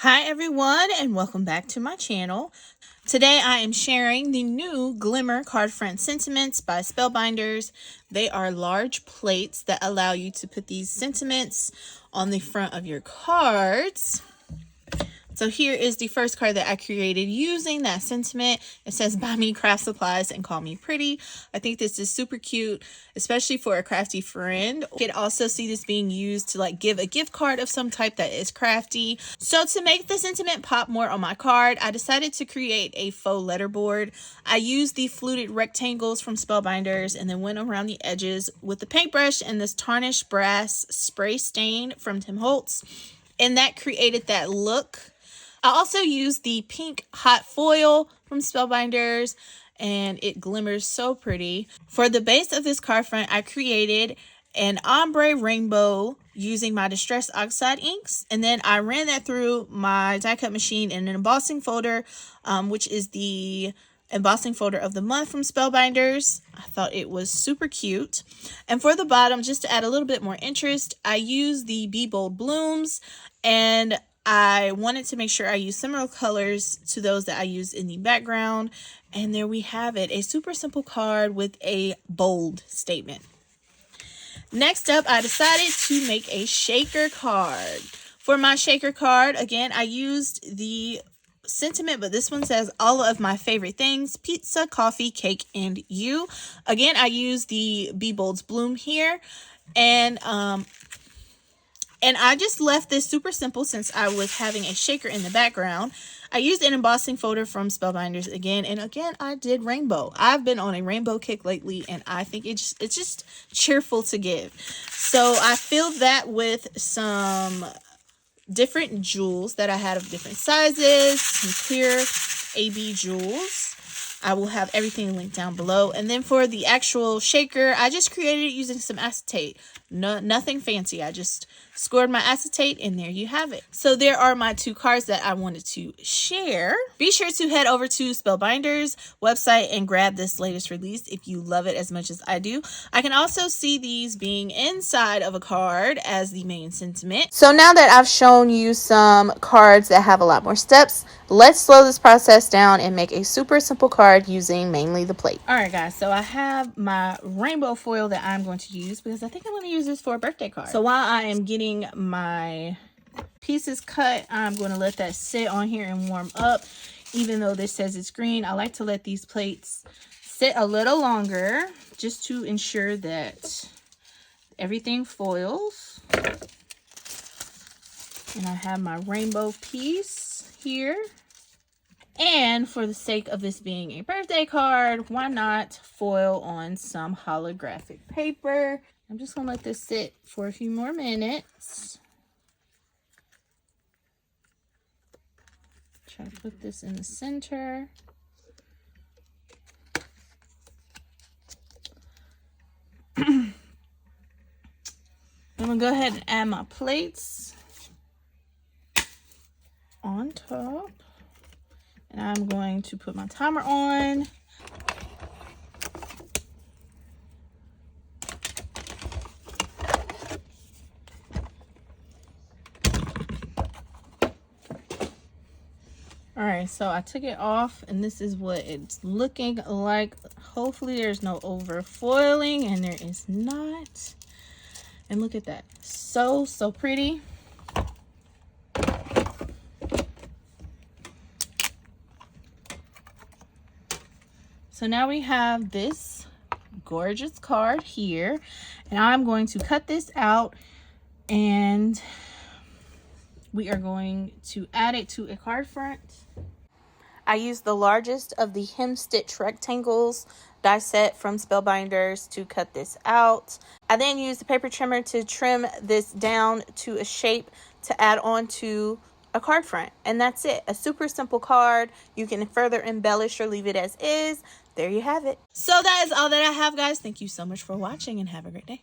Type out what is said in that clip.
Hi everyone and welcome back to my channel. Today I am sharing the new Glimmer Cardfront Sentiments by Spellbinders. They are large plates that allow you to put these sentiments on the front of your cards. So here is the first card that I created using that sentiment. It says, buy me craft supplies and call me pretty. I think this is super cute, especially for a crafty friend. You can also see this being used to give a gift card of some type that is crafty. So to make the sentiment pop more on my card, I decided to create a faux letterboard. I used the Fluted Rectangles from Spellbinders and then went around the edges with the paintbrush and this tarnished brass spray stain from Tim Holtz. And that created that look. I also used the pink hot foil from Spellbinders and it glimmers so pretty. For the base of this card front, I created an ombre rainbow using my Distress Oxide inks, and then I ran that through my die cut machine in an embossing folder, which is the embossing folder of the month from Spellbinders. I thought it was super cute. And for the bottom, just to add a little bit more interest, I used the Be Bold Blooms, and I wanted to make sure I use similar colors to those that I used in the background. And there we have it, a super simple card with a bold statement. Next up, I decided to make a shaker card. For my shaker card, again, I used the sentiment, but this one says all of my favorite things: pizza, coffee, cake, and you. Again, I used the Be Bold's Bloom here, and I just left this super simple since I was having a shaker in the background. I used an embossing folder from Spellbinders again, and again I did rainbow. I've been on a rainbow kick lately, and I think it's just cheerful to give. So I filled that with some different jewels that I had of different sizes, some clear AB jewels. I will have everything linked down below. And then for the actual shaker, I just created it using some acetate. Nothing fancy. I just scored my acetate and there you have it. So there are my two cards that I wanted to share. Be sure to head over to Spellbinders website and grab this latest release if you love it as much as I do. I can also see these being inside of a card as the main sentiment. So now that I've shown you some cards that have a lot more steps, let's slow this process down and make a super simple card using mainly the plate. All right, guys, so I have my rainbow foil that I'm going to use because I think I'm going to use this for a birthday card. So while I am getting my pieces cut, I'm going to let that sit on here and warm up. Even though this says it's green, I like to let these plates sit a little longer just to ensure that everything foils. And I have my rainbow piece here. And for the sake of this being a birthday card, why not foil on some holographic paper? I'm just going to let this sit for a few more minutes. Try to put this in the center. I'm going to go ahead and add my plates on top. And I'm going to put my timer on. All right, so I took it off and this is what it's looking like. Hopefully there's no over foiling, and there is not. And look at that, so pretty. So now we have this gorgeous card here, and I'm going to cut this out and we are going to add it to a card front. I used the largest of the Hemstitch Rectangles die set from Spellbinders to cut this out. I then used the paper trimmer to trim this down to a shape to add on to a card front, and that's it. A super simple card. You can further embellish or leave it as is. There you have it. So that is all that I have, guys. Thank you so much for watching and have a great day.